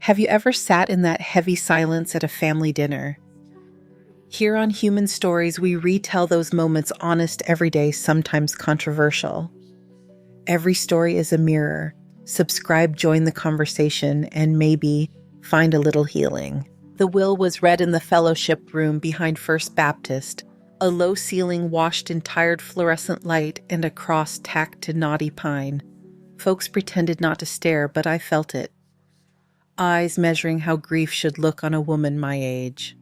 Have you ever sat in that heavy silence at a family dinner? Here on Human Stories, we retell those moments honest, everyday, sometimes controversial. Every story is a mirror. Subscribe, join the conversation, and maybe find a little healing. The will was read in the fellowship room behind First Baptist, a low ceiling washed in tired fluorescent light and a cross tacked to knotty pine. Folks pretended not to stare, but I felt it. Eyes measuring how grief should look on a woman my age.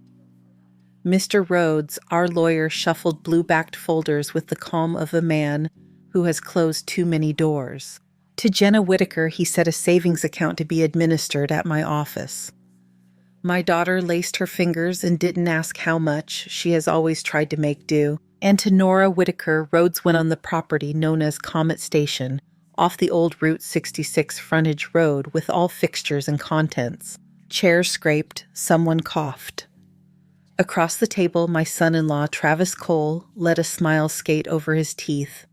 Mr. Rhodes, our lawyer, shuffled blue-backed folders with the calm of a man who has closed too many doors. To Jenna Whitaker, he set a savings account to be administered at my office. My daughter laced her fingers and didn't ask how much. She has always tried to make do. And to Nora Whitaker, Rhodes went on the property known as Comet Station, off the old Route 66 frontage road with all fixtures and contents. Chairs scraped, someone coughed. Across the table, my son-in-law, Travis Cole, let a smile skate over his teeth.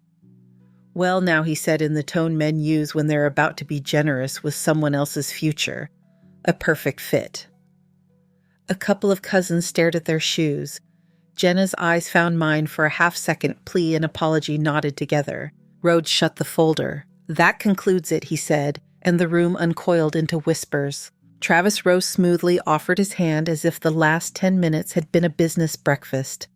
Well, now, he said in the tone men use when they're about to be generous with someone else's future. A perfect fit. A couple of cousins stared at their shoes. Jenna's eyes found mine for a half-second. Plea and apology knotted together. Rhodes shut the folder. That concludes it, he said, and the room uncoiled into whispers. Travis rose smoothly, offered his hand as if the last 10 minutes had been a business breakfast.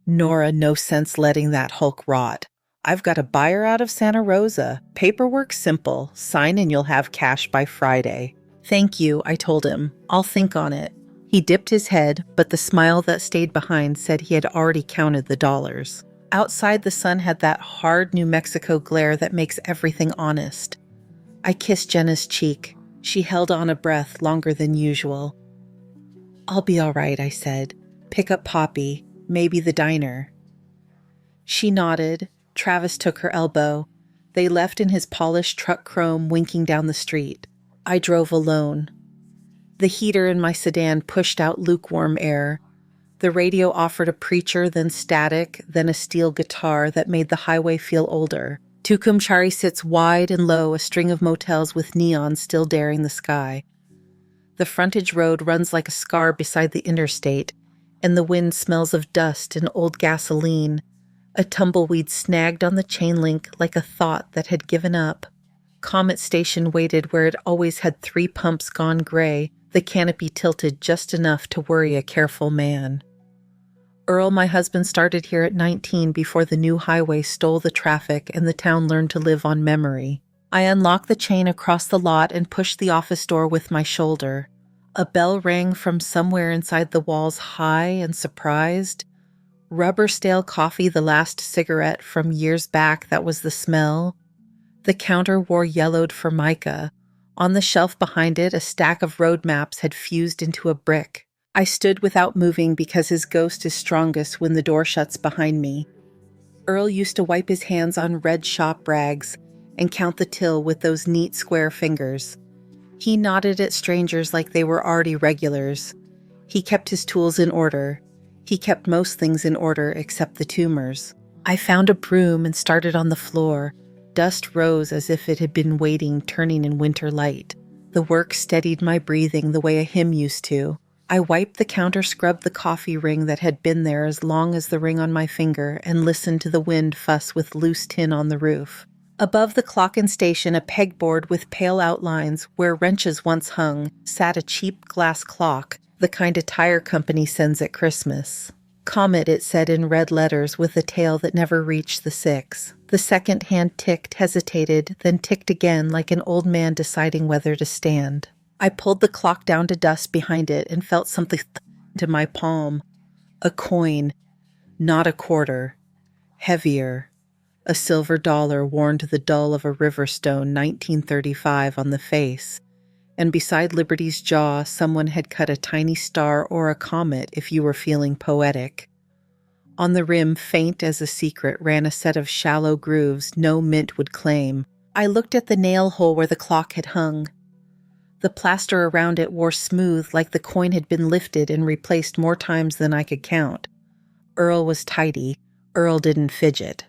Nora, no sense letting that hulk rot. I've got a buyer out of Santa Rosa. Paperwork simple. Sign and you'll have cash by Friday. Thank you, I told him. I'll think on it. He dipped his head, but the smile that stayed behind said he had already counted the dollars. Outside, the sun had that hard New Mexico glare that makes everything honest. I kissed Jenna's cheek. She held on a breath longer than usual. I'll be all right, I said. Pick up Poppy, maybe the diner. She nodded. Travis took her elbow. They left in his polished truck chrome winking down the street. I drove alone. The heater in my sedan pushed out lukewarm air. The radio offered a preacher, then static, then a steel guitar that made the highway feel older. Tucumcari sits wide and low, a string of motels with neon still daring the sky. The frontage road runs like a scar beside the interstate, and the wind smells of dust and old gasoline, a tumbleweed snagged on the chain link like a thought that had given up. Comet Station waited where it always had 3 pumps gone gray, the canopy tilted just enough to worry a careful man. Earl, my husband, started here at 19 before the new highway stole the traffic and the town learned to live on memory. I unlocked the chain across the lot and pushed the office door with my shoulder. A bell rang from somewhere inside the walls, high and surprised. Rubber stale coffee, the last cigarette from years back that was the smell. The counter wore yellowed formica. On the shelf behind it, a stack of road maps had fused into a brick. I stood without moving because his ghost is strongest when the door shuts behind me. Earl used to wipe his hands on red shop rags and count the till with those neat square fingers. He nodded at strangers like they were already regulars. He kept his tools in order. He kept most things in order except the tumors. I found a broom and started on the floor. Dust rose as if it had been waiting, turning in winter light. The work steadied my breathing the way a hymn used to. I wiped the counter, scrubbed the coffee ring that had been there as long as the ring on my finger, and listened to the wind fuss with loose tin on the roof. Above the clock and station, a pegboard with pale outlines where wrenches once hung, sat a cheap glass clock, the kind a tire company sends at Christmas. Comet, it said in red letters with a tail that never reached the 6. The second hand ticked, hesitated, then ticked again like an old man deciding whether to stand. I pulled the clock down to dust behind it and felt something into my palm. A coin, not a quarter, heavier. A silver dollar worn to the dull of a river stone, 1935 on the face. And beside Liberty's jaw, someone had cut a tiny star or a comet if you were feeling poetic. On the rim, faint as a secret, ran a set of shallow grooves no mint would claim. I looked at the nail hole where the clock had hung. The plaster around it wore smooth like the coin had been lifted and replaced more times than I could count. Earl was tidy. Earl didn't fidget.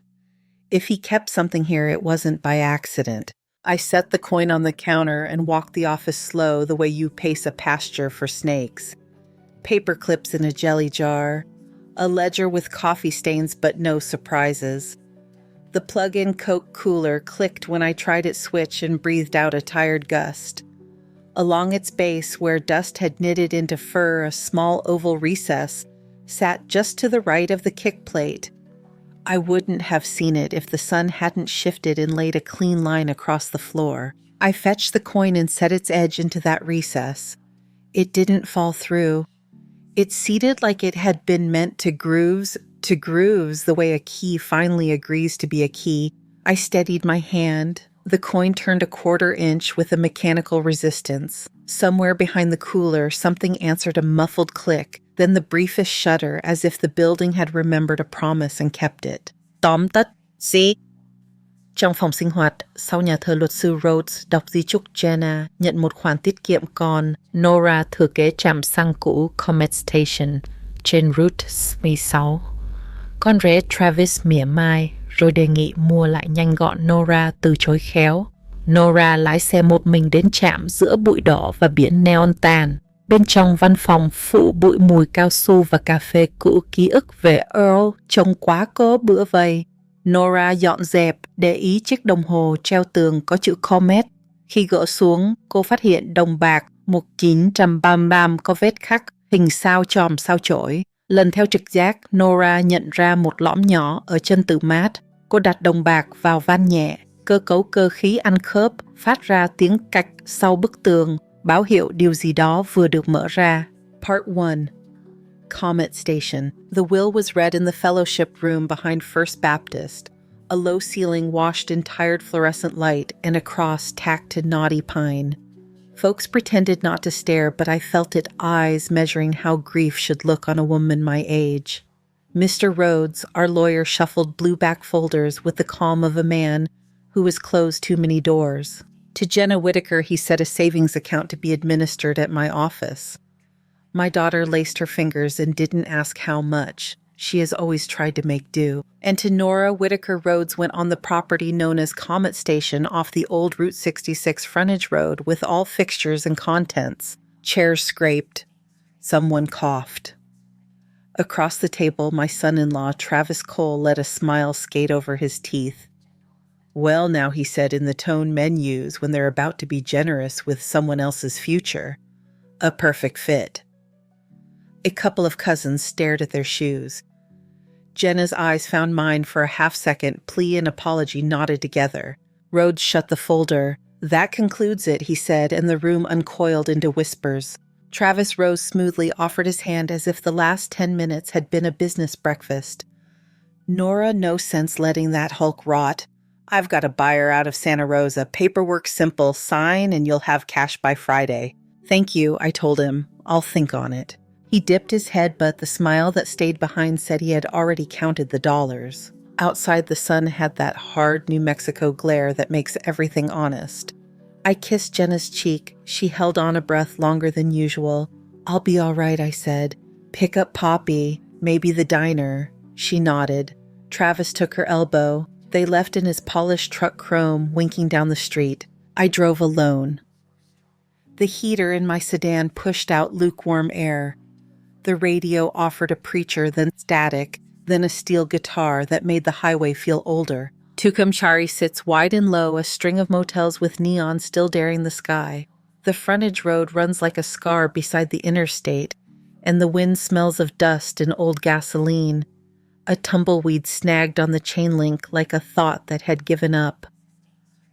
If he kept something here, it wasn't by accident. I set the coin on the counter and walked the office slow the way you pace a pasture for snakes. Paper clips in a jelly jar, a ledger with coffee stains but no surprises. The plug-in Coke cooler clicked when I tried its switch and breathed out a tired gust. Along its base, where dust had knitted into fur, a small oval recess sat just to the right of the kick plate. I wouldn't have seen it if the sun hadn't shifted and laid a clean line across the floor. I fetched the coin and set its edge into that recess. It didn't fall through. It seated like it had been meant to grooves the way a key finally agrees to be a key. I steadied my hand. The coin turned a quarter inch with a mechanical resistance. Somewhere behind the cooler, something answered a muffled click, then the briefest shudder as if the building had remembered a promise and kept it. Tóm tắt, C. Trong phòng sinh hoạt, sau nhà thờ luật sư Rhodes đọc di chúc Jenna nhận một khoản tiết kiệm còn, Nora thừa kế trạm xăng cũ Comet Station trên Route 16. Con rể Travis mỉa mai rồi đề nghị mua lại nhanh gọn. Nora từ chối khéo. Nora lái xe một mình đến trạm giữa bụi đỏ và biển neon tàn. Bên trong văn phòng phủ bụi mùi cao su và cà phê cũ, ký ức về Earl trông quá cớ bữa vây. Nora dọn dẹp, để ý chiếc đồng hồ treo tường có chữ Comet. Khi gỡ xuống, cô phát hiện đồng bạc 1933 có vết khắc hình sao chòm sao chổi. Lần theo trực giác, Nora nhận ra một lõm nhỏ ở chân từ mát. Cô đặt đồng bạc vào van nhẹ, cơ cấu cơ khí ăn khớp, phát ra tiếng cạch sau bức tường, báo hiệu điều gì đó vừa được mở ra. Part 1. Comet Station. The will was read in the fellowship room behind First Baptist, a low ceiling washed in tired fluorescent light and a cross tacked to knotty pine. Folks pretended not to stare, but I felt it eyes measuring how grief should look on a woman my age. Mr. Rhodes, our lawyer, shuffled blue-back folders with the calm of a man who has closed too many doors. To Jenna Whitaker, he set a savings account to be administered at my office. My daughter laced her fingers and didn't ask how much. She has always tried to make do. And to Nora, Whitaker Rhodes went on the property known as Comet Station off the old Route 66 frontage road with all fixtures and contents. Chairs scraped. Someone coughed. Across the table, my son-in-law, Travis Cole, let a smile skate over his teeth. Well, now, he said in the tone men use when they're about to be generous with someone else's future. A perfect fit. A couple of cousins stared at their shoes. Jenna's eyes found mine for a half-second. Plea and apology knotted together. Rhodes shut the folder. That concludes it, he said, and the room uncoiled into whispers. Travis rose smoothly, offered his hand as if the last 10 minutes had been a business breakfast. Nora, no sense letting that hulk rot. I've got a buyer out of Santa Rosa. Paperwork simple. Sign and you'll have cash by Friday. Thank you, I told him. I'll think on it. He dipped his head, but the smile that stayed behind said he had already counted the dollars. Outside, the sun had that hard New Mexico glare that makes everything honest. I kissed Jenna's cheek. She held on a breath longer than usual. I'll be all right, I said. Pick up Poppy, maybe the diner. She nodded. Travis took her elbow. They left in his polished truck chrome, winking down the street. I drove alone. The heater in my sedan pushed out lukewarm air. The radio offered a preacher, then static, then a steel guitar that made the highway feel older. Tucumcari sits wide and low, a string of motels with neon still daring the sky. The frontage road runs like a scar beside the interstate, and the wind smells of dust and old gasoline. A tumbleweed snagged on the chain link like a thought that had given up.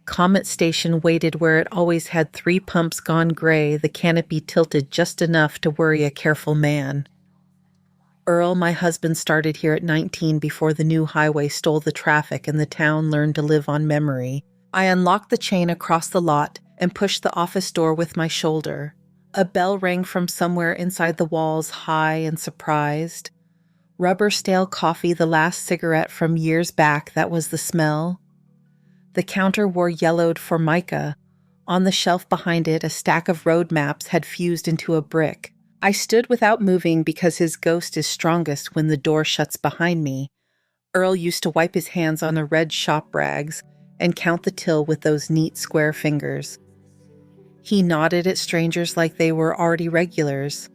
Comet Station waited where it always had 3 pumps gone gray, the canopy tilted just enough to worry a careful man. Earl, my husband, started here at 19 before the new highway stole the traffic and the town learned to live on memory. I unlocked the chain across the lot and pushed the office door with my shoulder. A bell rang from somewhere inside the walls, high and surprised. Rubber stale coffee, the last cigarette from years back, that was the smell. The counter wore yellowed formica. On the shelf behind it, a stack of road maps had fused into a brick. I stood without moving because his ghost is strongest when the door shuts behind me. Earl used to wipe his hands on the red shop rags, and count the till with those neat square fingers. He nodded at strangers like they were already regulars.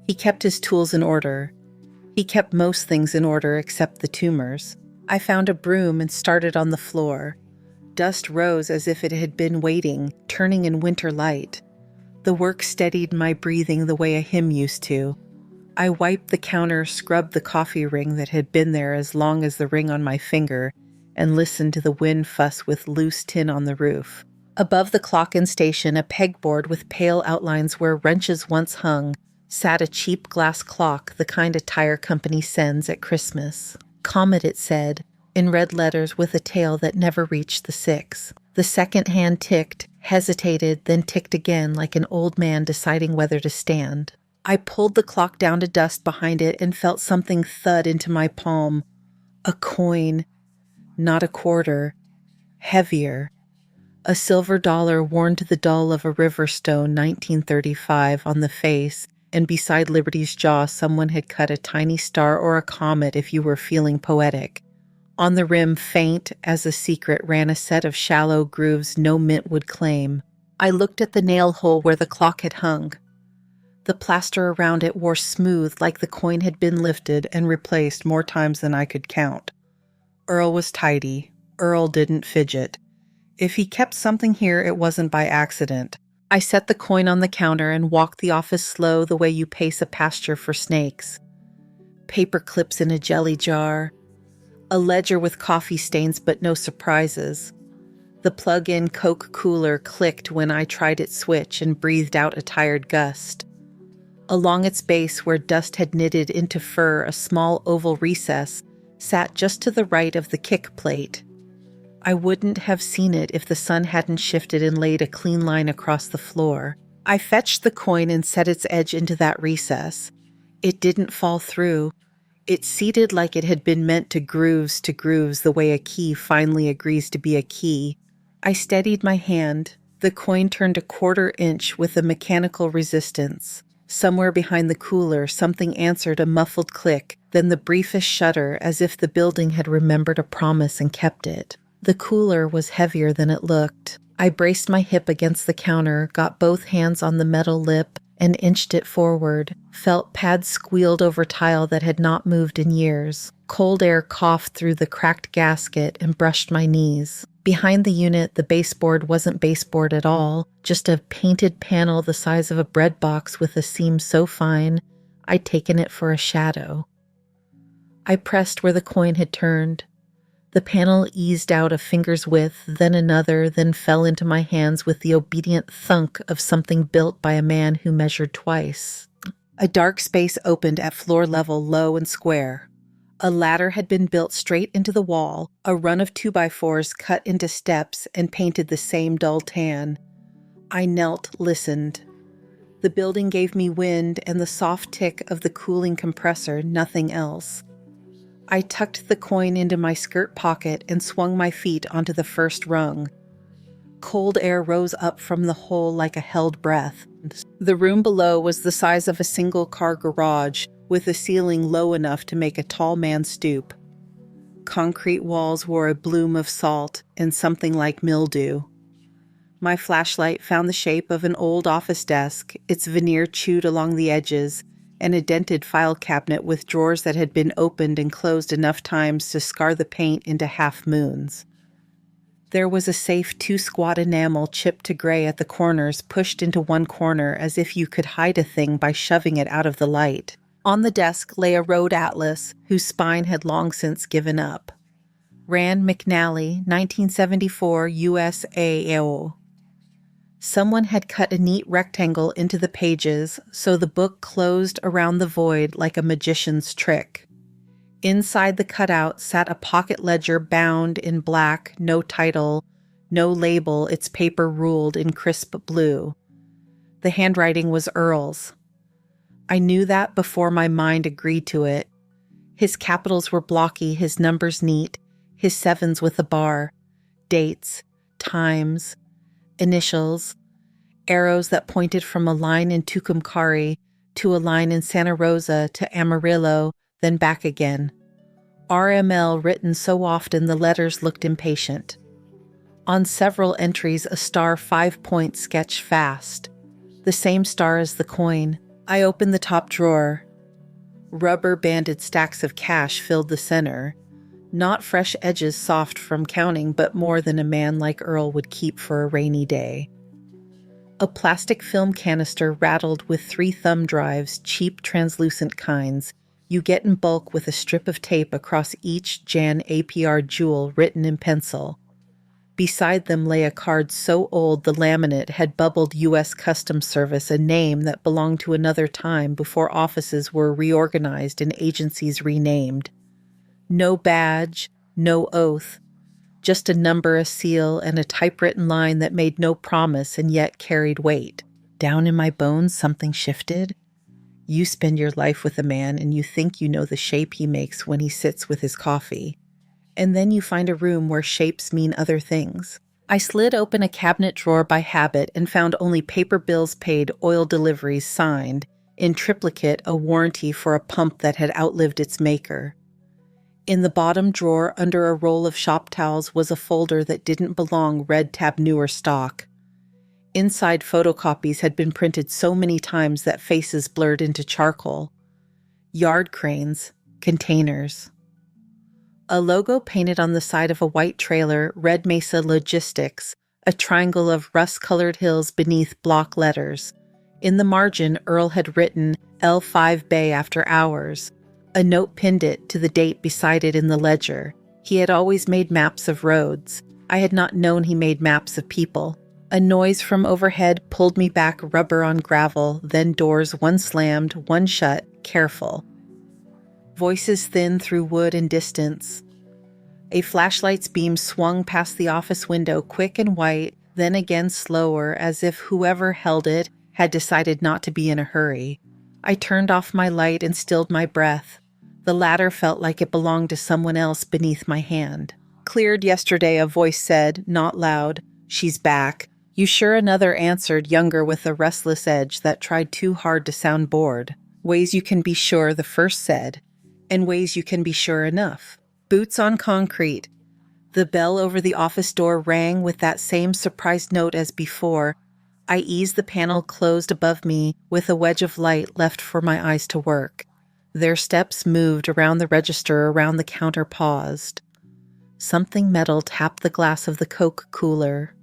He kept his tools in order. He kept most things in order except the tumors. I found a broom and started on the floor. Dust rose as if it had been waiting, turning in winter light. The work steadied my breathing the way a hymn used to. I wiped the counter, scrubbed the coffee ring that had been there as long as the ring on my finger, and listened to the wind fuss with loose tin on the roof. Above the clock-in station, a pegboard with pale outlines where wrenches once hung, sat a cheap glass clock, the kind a tire company sends at Christmas. Comet, it said, in red letters with a tail that never reached the 6. The second hand ticked, hesitated, then ticked again like an old man deciding whether to stand. I pulled the clock down to dust behind it and felt something thud into my palm. A coin, not a quarter, heavier. A silver dollar worn to the dull of a river stone, 1935, on the face, and beside Liberty's jaw someone had cut a tiny star or a comet if you were feeling poetic. On the rim, faint as a secret, ran a set of shallow grooves no mint would claim. I looked at the nail hole where the clock had hung. The plaster around it wore smooth like the coin had been lifted and replaced more times than I could count. Earl was tidy. Earl didn't fidget. If he kept something here, it wasn't by accident. I set the coin on the counter and walked the office slow the way you pace a pasture for snakes. Paper clips in a jelly jar. A ledger with coffee stains but no surprises. The plug-in Coke cooler clicked when I tried its switch and breathed out a tired gust. Along its base, where dust had knitted into fur, a small oval recess sat just to the right of the kick plate. I wouldn't have seen it if the sun hadn't shifted and laid a clean line across the floor. I fetched the coin and set its edge into that recess. It didn't fall through. It seated like it had been meant to grooves the way a key finally agrees to be a key. I steadied my hand. The coin turned a quarter inch with a mechanical resistance. Somewhere behind the cooler, something answered a muffled click, then the briefest shudder, as if the building had remembered a promise and kept it. The cooler was heavier than it looked. I braced my hip against the counter, got both hands on the metal lip, and inched it forward. Felt pads squealed over tile that had not moved in years. Cold air coughed through the cracked gasket and brushed my knees. Behind the unit, the baseboard wasn't baseboard at all, just a painted panel the size of a bread box with a seam so fine, I'd taken it for a shadow. I pressed where the coin had turned. The panel eased out a finger's width, then another, then fell into my hands with the obedient thunk of something built by a man who measured twice. A dark space opened at floor level, low and square. A ladder had been built straight into the wall, a run of 2x4s cut into steps and painted the same dull tan. I knelt, listened. The building gave me wind and the soft tick of the cooling compressor, nothing else. I tucked the coin into my skirt pocket and swung my feet onto the first rung. Cold air rose up from the hole like a held breath. The room below was the size of a single-car garage, with a ceiling low enough to make a tall man stoop. Concrete walls wore a bloom of salt and something like mildew. My flashlight found the shape of an old office desk, its veneer chewed along the edges, and a dented file cabinet with drawers that had been opened and closed enough times to scar the paint into half-moons. There was a safe 2-squat enamel chipped to gray at the corners, pushed into one corner as if you could hide a thing by shoving it out of the light. On the desk lay a road atlas, whose spine had long since given up. Rand McNally, 1974, USAO. Someone had cut a neat rectangle into the pages, so the book closed around the void like a magician's trick. Inside the cutout sat a pocket ledger bound in black, no title, no label, its paper ruled in crisp blue. The handwriting was Earl's. I knew that before my mind agreed to it. His capitals were blocky, his numbers neat, his 7s with a bar, dates, times, initials, arrows that pointed from a line in Tucumcari to a line in Santa Rosa to Amarillo, then back again. RML written so often the letters looked impatient. On several entries, a star 5-point sketch fast. The same star as the coin. I opened the top drawer. Rubber-banded stacks of cash filled the center. Not fresh edges soft from counting, but more than a man like Earl would keep for a rainy day. A plastic film canister rattled with 3 thumb drives, cheap translucent kinds. You get in bulk with a strip of tape across each Jan APR jewel written in pencil. Beside them lay a card so old the laminate had bubbled U.S. Customs Service, a name that belonged to another time before offices were reorganized and agencies renamed. No badge, no oath, just a number, a seal, and a typewritten line that made no promise and yet carried weight. Down in my bones, something shifted. You spend your life with a man and you think you know the shape he makes when he sits with his coffee. And then you find a room where shapes mean other things. I slid open a cabinet drawer by habit and found only paper bills paid, oil deliveries signed, in triplicate a warranty for a pump that had outlived its maker. In the bottom drawer, under a roll of shop towels, was a folder that didn't belong Red Tab newer stock. Inside, photocopies had been printed so many times that faces blurred into charcoal. Yard cranes, containers. A logo painted on the side of a white trailer, Red Mesa Logistics, a triangle of rust-colored hills beneath block letters. In the margin, Earl had written L5 Bay after hours. A note pinned it to the date beside it in the ledger. He had always made maps of roads. I had not known he made maps of people. A noise from overhead pulled me back, rubber on gravel, then doors, one slammed, one shut, careful. Voices thin through wood and distance. A flashlight's beam swung past the office window, quick and white, then again slower, as if whoever held it had decided not to be in a hurry. I turned off my light and stilled my breath. The latter felt like it belonged to someone else beneath my hand. Cleared yesterday, a voice said, not loud, "She's back." You sure? Another answered, younger with a restless edge that tried too hard to sound bored. Ways you can be sure, the first said. And ways you can be sure enough. Boots on concrete. The bell over the office door rang with that same surprised note as before. I eased the panel closed above me with a wedge of light left for my eyes to work. Their steps moved around the register, around the counter, paused. Something metal tapped the glass of the Coke cooler.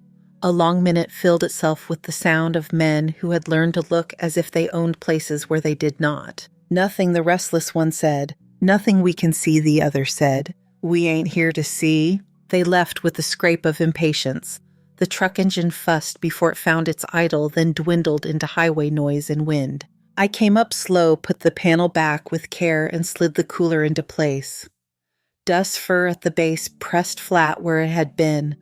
A long minute filled itself with the sound of men who had learned to look as if they owned places where they did not. Nothing, the restless one said. Nothing we can see, the other said. We ain't here to see. They left with a scrape of impatience. The truck engine fussed before it found its idle, then dwindled into highway noise and wind. I came up slow, put the panel back with care, and slid the cooler into place. Dust fur at the base pressed flat where it had been.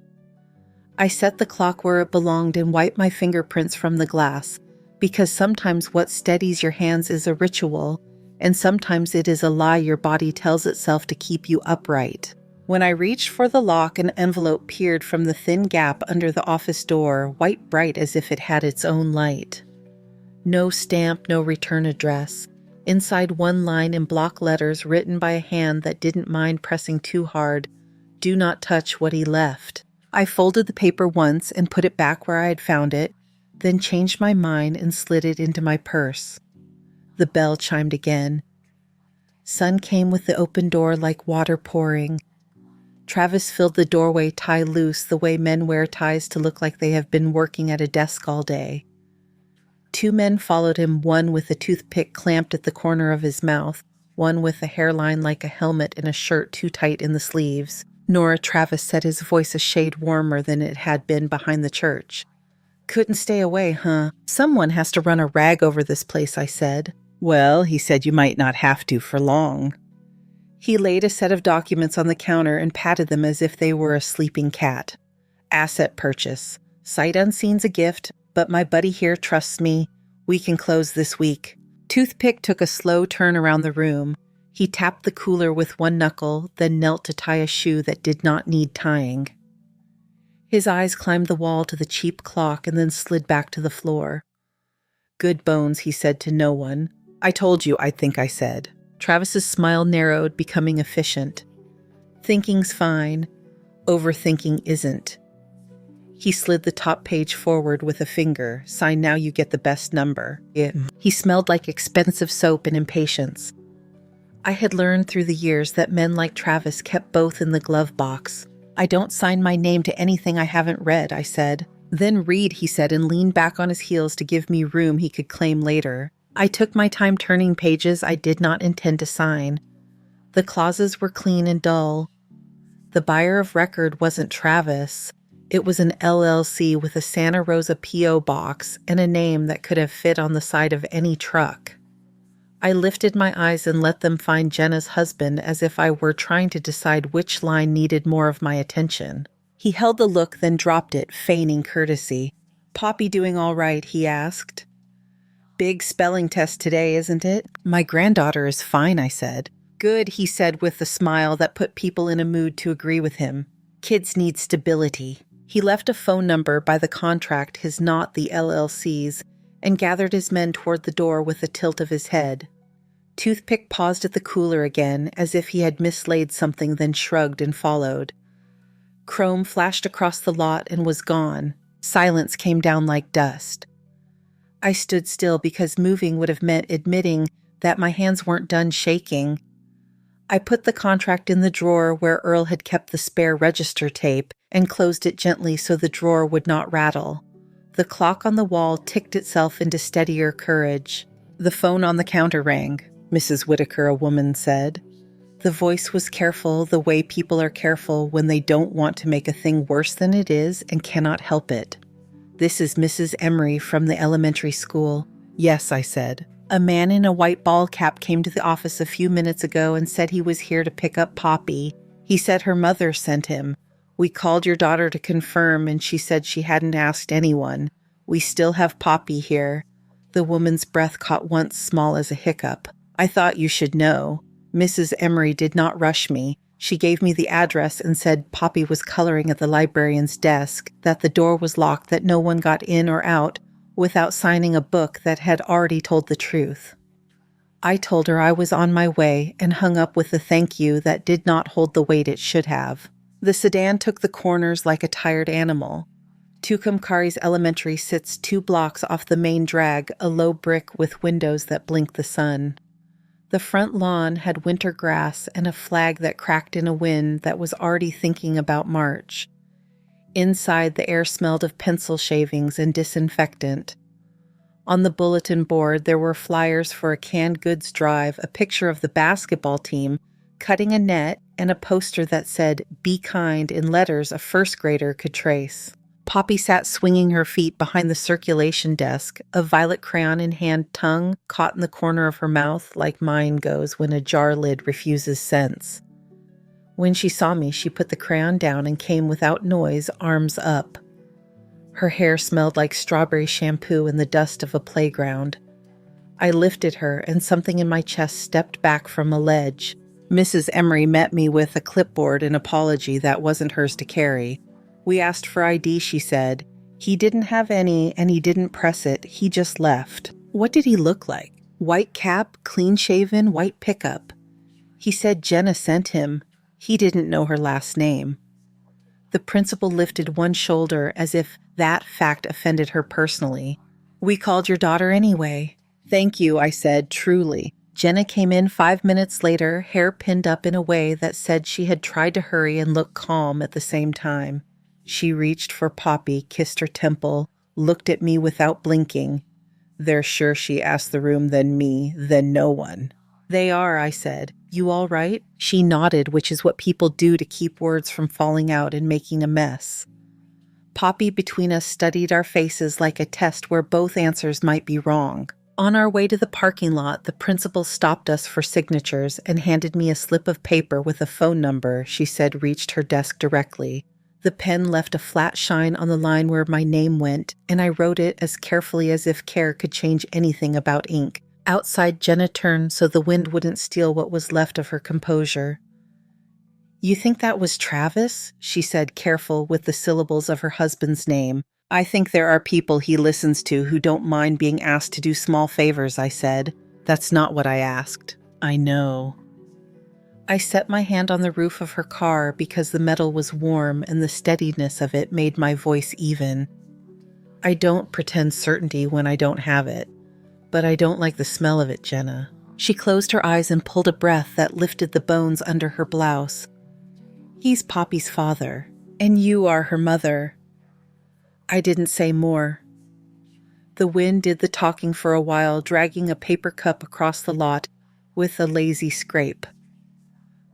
I set the clock where it belonged and wiped my fingerprints from the glass, because sometimes what steadies your hands is a ritual, and sometimes it is a lie your body tells itself to keep you upright. When I reached for the lock, an envelope peered from the thin gap under the office door, white bright as if it had its own light. No stamp, no return address. Inside, one line in block letters written by a hand that didn't mind pressing too hard, "Do not touch what he left." I folded the paper once and put it back where I had found it, then changed my mind and slid it into my purse. The bell chimed again. Sun came with the open door like water pouring. Travis filled the doorway, tie loose, the way men wear ties to look like they have been working at a desk all day. 2 men followed him, one with a toothpick clamped at the corner of his mouth, one with a hairline like a helmet and a shirt too tight in the sleeves. Nora, Travis said, his voice a shade warmer than it had been behind the church. Couldn't stay away, huh? Someone has to run a rag over this place, I said. Well, he said, you might not have to for long. He laid a set of documents on the counter and patted them as if they were a sleeping cat. Asset purchase. Sight unseen's a gift, but my buddy here trusts me. We can close this week. Toothpick took a slow turn around the room. He tapped the cooler with one knuckle, then knelt to tie a shoe that did not need tying. His eyes climbed the wall to the cheap clock and then slid back to the floor. Good bones, he said to no one. I told you, I think I said. Travis's smile narrowed, becoming efficient. Thinking's fine. Overthinking isn't. He slid the top page forward with a finger, signed "Now you get the best number." He smelled like expensive soap and impatience. I had learned through the years that men like Travis kept both in the glove box. "I don't sign my name to anything I haven't read," I said. "Then read," he said, and leaned back on his heels to give me room he could claim later. I took my time turning pages I did not intend to sign. The clauses were clean and dull. The buyer of record wasn't Travis. It was an LLC with a Santa Rosa P.O. box and a name that could have fit on the side of any truck. I lifted my eyes and let them find Jenna's husband as if I were trying to decide which line needed more of my attention. He held the look, then dropped it, feigning courtesy. "Poppy doing all right?" he asked. "Big spelling test today, isn't it?" "My granddaughter is fine," I said. "Good," he said with a smile that put people in a mood to agree with him. "Kids need stability." He left a phone number by the contract, his not the LLC's, and gathered his men toward the door with a tilt of his head. Toothpick paused at the cooler again, as if he had mislaid something, then shrugged and followed. Chrome flashed across the lot and was gone. Silence came down like dust. I stood still because moving would have meant admitting that my hands weren't done shaking. I put the contract in the drawer where Earl had kept the spare register tape and closed it gently so the drawer would not rattle. The clock on the wall ticked itself into steadier courage. The phone on the counter rang. "Mrs. Whitaker," a woman said. The voice was careful, the way people are careful when they don't want to make a thing worse than it is and cannot help it. "This is Mrs. Emery from the elementary school." "Yes," I said. "A man in a white ball cap came to the office a few minutes ago and said he was here to pick up Poppy. He said her mother sent him. We called your daughter to confirm, and she said she hadn't asked anyone. We still have Poppy here." The woman's breath caught once, small as a hiccup. "I thought you should know." Mrs. Emery did not rush me. She gave me the address and said Poppy was coloring at the librarian's desk, that the door was locked, that no one got in or out without signing a book that had already told the truth. I told her I was on my way and hung up with a thank you that did not hold the weight it should have. The sedan took the corners like a tired animal. Tucumcari's Elementary sits 2 blocks off the main drag, a low brick with windows that blink the sun. The front lawn had winter grass and a flag that cracked in a wind that was already thinking about March. Inside, the air smelled of pencil shavings and disinfectant. On the bulletin board, there were flyers for a canned goods drive, a picture of the basketball team cutting a net, and a poster that said, "Be kind," in letters a first grader could trace. Poppy sat swinging her feet behind the circulation desk, a violet crayon in hand, tongue caught in the corner of her mouth like mine goes when a jar lid refuses scents. When she saw me, she put the crayon down and came without noise, arms up. Her hair smelled like strawberry shampoo in the dust of a playground. I lifted her, and something in my chest stepped back from a ledge. Mrs. Emery met me with a clipboard and apology that wasn't hers to carry. "We asked for ID," she said. "He didn't have any, and he didn't press it. He just left." "What did he look like?" "White cap, clean-shaven, white pickup. He said Jenna sent him. He didn't know her last name." The principal lifted one shoulder as if that fact offended her personally. "We called your daughter anyway." "Thank you," I said, truly. Jenna came in 5 minutes later, hair pinned up in a way that said she had tried to hurry and look calm at the same time. She reached for Poppy, kissed her temple, looked at me without blinking. "They're sure she asked the room, then me, then no one." "They are," I said. "You all right?" She nodded, which is what people do to keep words from falling out and making a mess. Poppy between us studied our faces like a test where both answers might be wrong. On our way to the parking lot, the principal stopped us for signatures and handed me a slip of paper with a phone number she said reached her desk directly. The pen left a flat shine on the line where my name went, and I wrote it as carefully as if care could change anything about ink. Outside, Jenna turned so the wind wouldn't steal what was left of her composure. "You think that was Travis?" she said, careful with the syllables of her husband's name. "I think there are people he listens to who don't mind being asked to do small favors," I said. "That's not what I asked." "I know." I set my hand on the roof of her car because the metal was warm and the steadiness of it made my voice even. I don't pretend certainty when I don't have it, but I don't like the smell of it, Jenna. She closed her eyes and pulled a breath that lifted the bones under her blouse. He's Poppy's father, and you are her mother. I didn't say more. The wind did the talking for a while, dragging a paper cup across the lot with a lazy scrape.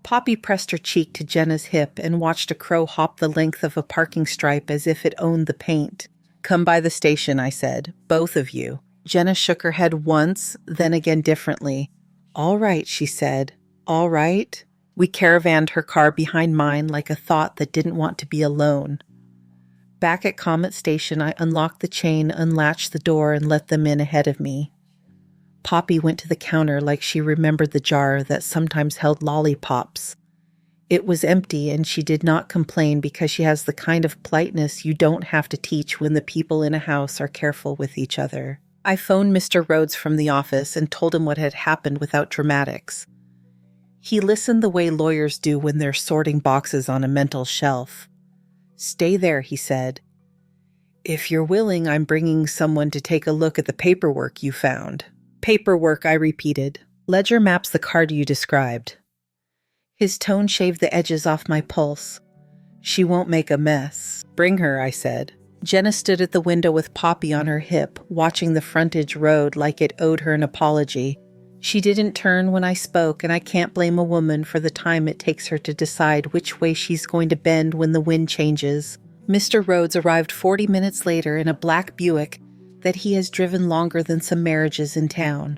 Poppy pressed her cheek to Jenna's hip and watched a crow hop the length of a parking stripe as if it owned the paint. Come by the station, I said, both of you. Jenna shook her head once, then again differently. All right, she said. All right. We caravanned her car behind mine like a thought that didn't want to be alone. Back at Comet Station, I unlocked the chain, unlatched the door, and let them in ahead of me. Poppy went to the counter like she remembered the jar that sometimes held lollipops. It was empty, and she did not complain because she has the kind of politeness you don't have to teach when the people in a house are careful with each other. I phoned Mr. Rhodes from the office and told him what had happened without dramatics. He listened the way lawyers do when they're sorting boxes on a mental shelf. Stay there, he said. If you're willing, I'm bringing someone to take a look at the paperwork you found. Paperwork, I repeated. Ledger maps the card you described. His tone shaved the edges off my pulse. She won't make a mess. Bring her, I said. Jenna stood at the window with Poppy on her hip, watching the frontage road like it owed her an apology. She didn't turn when I spoke, and I can't blame a woman for the time it takes her to decide which way she's going to bend when the wind changes. Mr. Rhodes arrived 40 minutes later in a black Buick that he has driven longer than some marriages in town.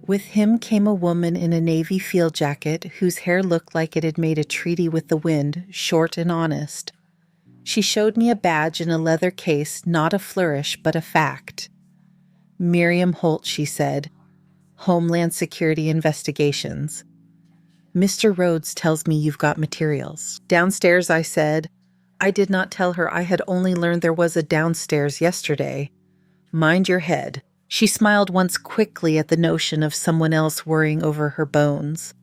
With him came a woman in a navy field jacket whose hair looked like it had made a treaty with the wind, short and honest. She showed me a badge in a leather case, not a flourish, but a fact. Miriam Holt, she said. Homeland Security Investigations. Mr. Rhodes tells me you've got materials. Downstairs, I said. I did not tell her I had only learned there was a downstairs yesterday. Mind your head. She smiled once quickly at the notion of someone else worrying over her bones.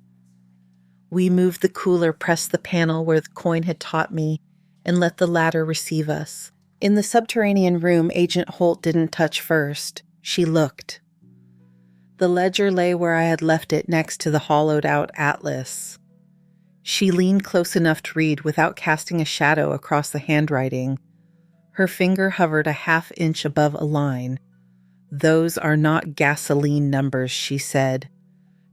We moved the cooler, pressed the panel where the coin had taught me, and let the ladder receive us. In the subterranean room, Agent Holt didn't touch first. She looked. The ledger lay where I had left it next to the hollowed-out atlas. She leaned close enough to read without casting a shadow across the handwriting. Her finger hovered a half-inch above a line. Those are not gasoline numbers, she said.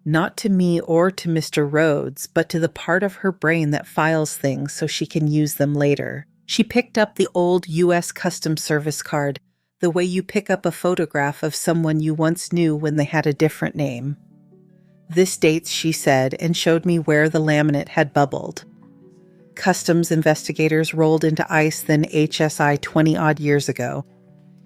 Not to me or to Mr. Rhodes, but to the part of her brain that files things so she can use them later. She picked up the old U.S. Customs Service card, the way you pick up a photograph of someone you once knew when they had a different name. This dates, she said, and showed me where the laminate had bubbled. Customs investigators rolled into ICE then HSI 20-odd years ago.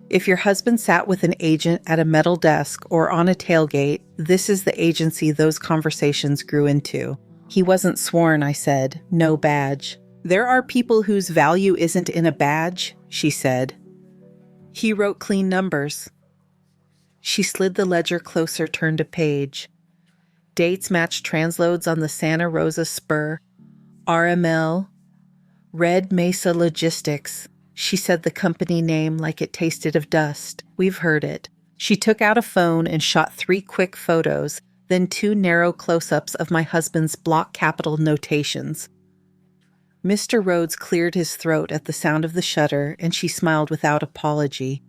If your husband sat with an agent at a metal desk or on a tailgate, this is the agency those conversations grew into. He wasn't sworn, I said. No badge. There are people whose value isn't in a badge, she said. He wrote clean numbers. She slid the ledger closer, turned a page. Dates matched transloads on the Santa Rosa Spur. RML. Red Mesa Logistics. She said the company name like it tasted of dust. We've heard it. She took out a phone and shot 3 quick photos, then 2 narrow close-ups of my husband's block capital notations. Mr. Rhodes cleared his throat at the sound of the shutter, and she smiled without apology.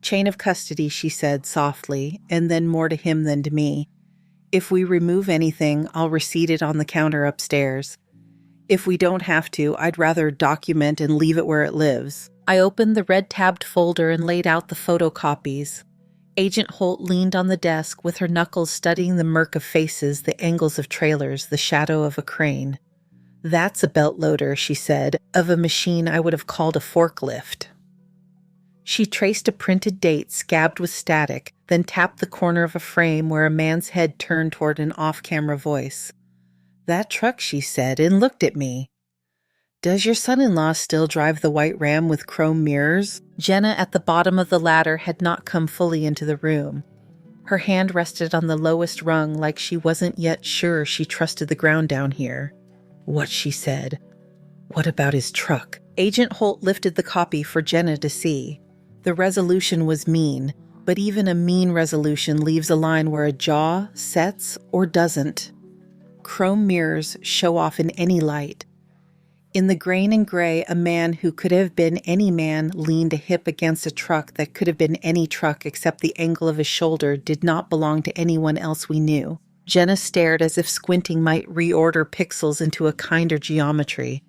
Chain of custody, she said softly, and then more to him than to me. If we remove anything, I'll receipt it on the counter upstairs. If we don't have to, I'd rather document and leave it where it lives. I opened the red-tabbed folder and laid out the photocopies. Agent Holt leaned on the desk with her knuckles studying the murk of faces, the angles of trailers, the shadow of a crane. That's a belt loader, she said, of a machine I would have called a forklift. She traced a printed date scabbed with static, then tapped the corner of a frame where a man's head turned toward an off-camera voice. That truck, she said, and looked at me. Does your son-in-law still drive the white Ram with chrome mirrors? Jenna at the bottom of the ladder had not come fully into the room. Her hand rested on the lowest rung like she wasn't yet sure she trusted the ground down here. What, she said. What about his truck? Agent Holt lifted the copy for Jenna to see. The resolution was mean, but even a mean resolution leaves a line where a jaw sets or doesn't. Chrome mirrors show off in any light. In the grain and gray, a man who could have been any man leaned a hip against a truck that could have been any truck except the angle of his shoulder did not belong to anyone else we knew. Jenna stared as if squinting might reorder pixels into a kinder geometry.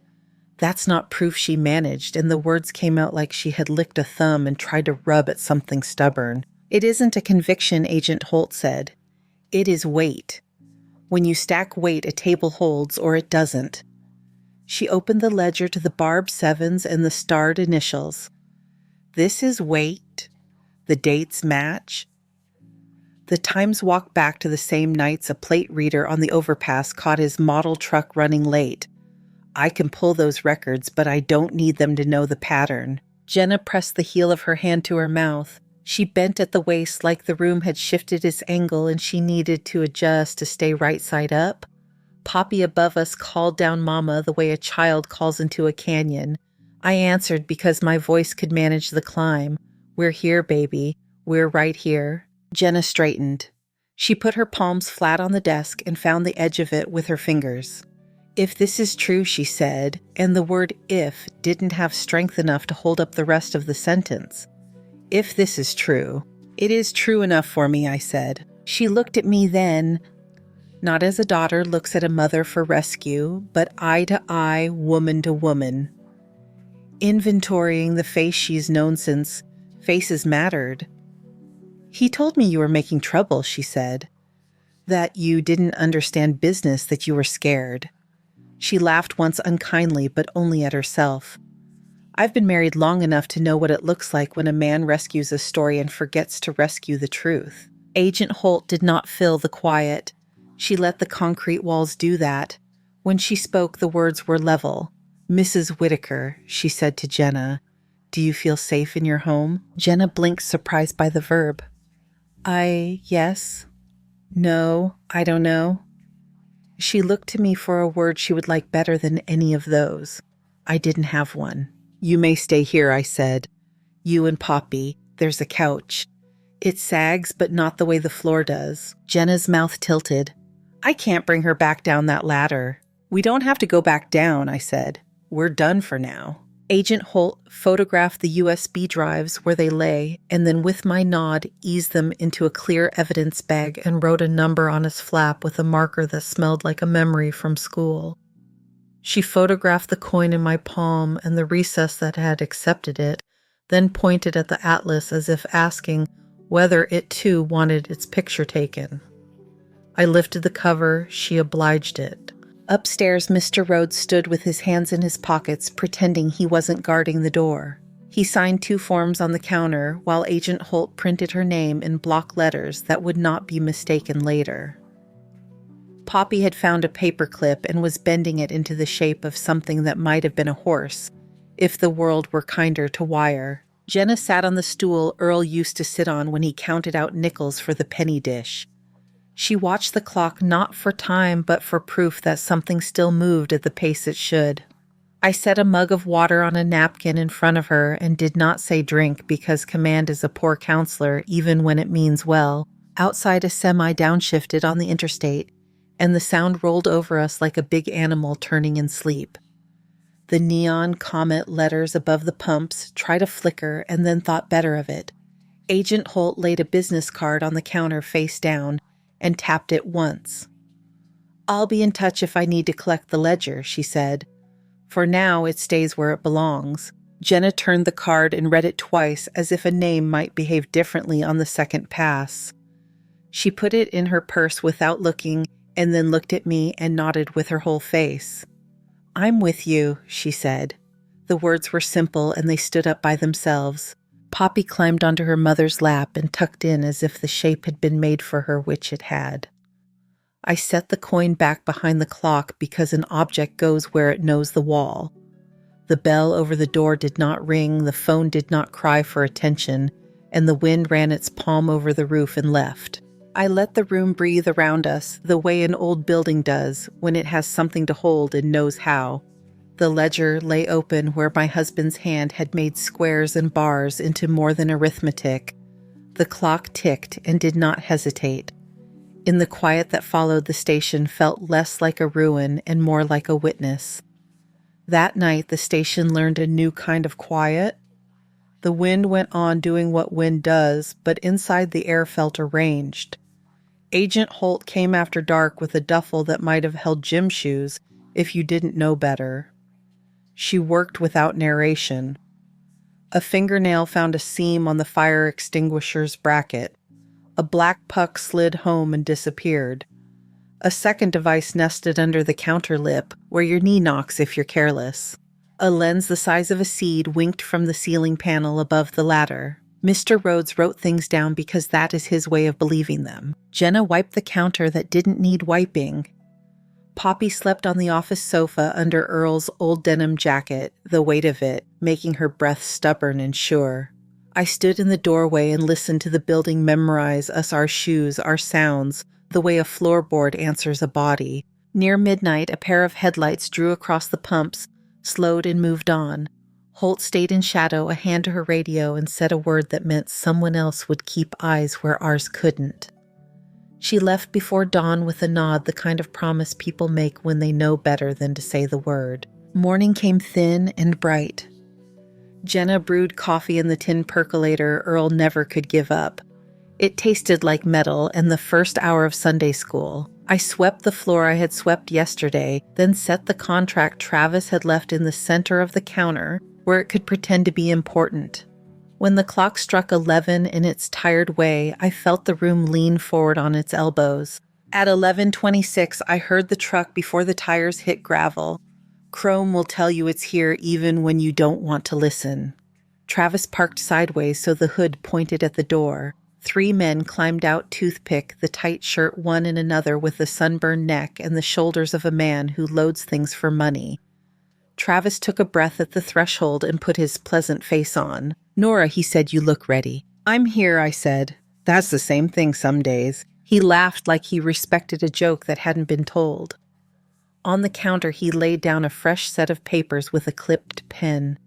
That's not proof she managed, and the words came out like she had licked a thumb and tried to rub at something stubborn. It isn't a conviction, Agent Holt said. It is weight. When you stack weight, a table holds or it doesn't. She opened the ledger to the barbed sevens and the starred initials. This is weight. The dates match. The Times walked back to the same nights a plate reader on the overpass caught his model truck running late. I can pull those records, but I don't need them to know the pattern. Jenna pressed the heel of her hand to her mouth. She bent at the waist like the room had shifted its angle and she needed to adjust to stay right side up. Poppy above us called down Mama the way a child calls into a canyon. I answered because my voice could manage the climb. We're here, baby. We're right here. Jenna straightened. She put her palms flat on the desk and found the edge of it with her fingers. If this is true, she said, and the word if didn't have strength enough to hold up the rest of the sentence. If this is true. It is true enough for me, I said. She looked at me then, not as a daughter looks at a mother for rescue, but eye to eye, woman to woman. Inventorying the face she's known since faces mattered. He told me you were making trouble, she said. That you didn't understand business, that you were scared. She laughed once unkindly, but only at herself. I've been married long enough to know what it looks like when a man rescues a story and forgets to rescue the truth. Agent Holt did not fill the quiet. She let the concrete walls do that. When she spoke, the words were level. Mrs. Whitaker, she said to Jenna, do you feel safe in your home? Jenna blinked, surprised by the verb. Yes. No, I don't know. She looked to me for a word she would like better than any of those. I didn't have one. You may stay here, I said. You and Poppy. There's a couch. It sags, but not the way the floor does. Jenna's mouth tilted. I can't bring her back down that ladder. We don't have to go back down, I said. We're done for now. Agent Holt photographed the USB drives where they lay, and then with my nod eased them into a clear evidence bag and wrote a number on his flap with a marker that smelled like a memory from school. She photographed the coin in my palm and the recess that had accepted it, then pointed at the atlas as if asking whether it too wanted its picture taken. I lifted the cover. She obliged it. Upstairs, Mr. Rhodes stood with his hands in his pockets, pretending he wasn't guarding the door. He signed 2 forms on the counter, while Agent Holt printed her name in block letters that would not be mistaken later. Poppy had found a paperclip and was bending it into the shape of something that might have been a horse, if the world were kinder to wire. Jenna sat on the stool Earl used to sit on when he counted out nickels for the penny dish. She watched the clock not for time but for proof that something still moved at the pace it should. I set a mug of water on a napkin in front of her and did not say drink because command is a poor counselor even when it means well. Outside, a semi downshifted on the interstate, and the sound rolled over us like a big animal turning in sleep. The neon comet letters above the pumps tried to flicker and then thought better of it. Agent Holt laid a business card on the counter face down and tapped it once. I'll be in touch if I need to collect the ledger, she said. For now, it stays where it belongs. Jenna turned the card and read it twice as if a name might behave differently on the second pass. She put it in her purse without looking and then looked at me and nodded with her whole face. I'm with you, she said. The words were simple and they stood up by themselves. Poppy climbed onto her mother's lap and tucked in as if the shape had been made for her, which it had. I set the coin back behind the clock because an object goes where it knows the wall. The bell over the door did not ring, the phone did not cry for attention, and the wind ran its palm over the roof and left. I let the room breathe around us the way an old building does when it has something to hold and knows how. The ledger lay open where my husband's hand had made squares and bars into more than arithmetic. The clock ticked and did not hesitate. In the quiet that followed, the station felt less like a ruin and more like a witness. That night, the station learned a new kind of quiet. The wind went on doing what wind does, but inside the air felt arranged. Agent Holt came after dark with a duffel that might have held gym shoes if you didn't know better. She worked without narration. A fingernail found a seam on the fire extinguisher's bracket. A black puck slid home and disappeared. A second device nested under the counter lip, where your knee knocks if you're careless. A lens the size of a seed winked from the ceiling panel above the ladder. Mr. Rhodes wrote things down because that is his way of believing them. Jenna wiped the counter that didn't need wiping. Poppy slept on the office sofa under Earl's old denim jacket, the weight of it making her breath stubborn and sure. I stood in the doorway and listened to the building memorize us our shoes, our sounds, the way a floorboard answers a body. Near midnight, a pair of headlights drew across the pumps, slowed and moved on. Holt stayed in shadow, a hand to her radio, and said a word that meant someone else would keep eyes where ours couldn't. She left before dawn with a nod, the kind of promise people make when they know better than to say the word. Morning came thin and bright. Jenna brewed coffee in the tin percolator Earl never could give up. It tasted like metal and the first hour of Sunday school. I swept the floor I had swept yesterday, then set the contract Travis had left in the center of the counter where it could pretend to be important. When the clock struck 11 in its tired way, I felt the room lean forward on its elbows. At 11:26, I heard the truck before the tires hit gravel. Chrome will tell you it's here even when you don't want to listen. Travis parked sideways so the hood pointed at the door. 3 men climbed out, Toothpick, the tight shirt one in another with the sunburned neck and the shoulders of a man who loads things for money. Travis took a breath at the threshold and put his pleasant face on. "Nora," he said, "you look ready." "I'm here," I said. "That's the same thing some days." He laughed like he respected a joke that hadn't been told. On the counter, he laid down a fresh set of papers with a clipped pen.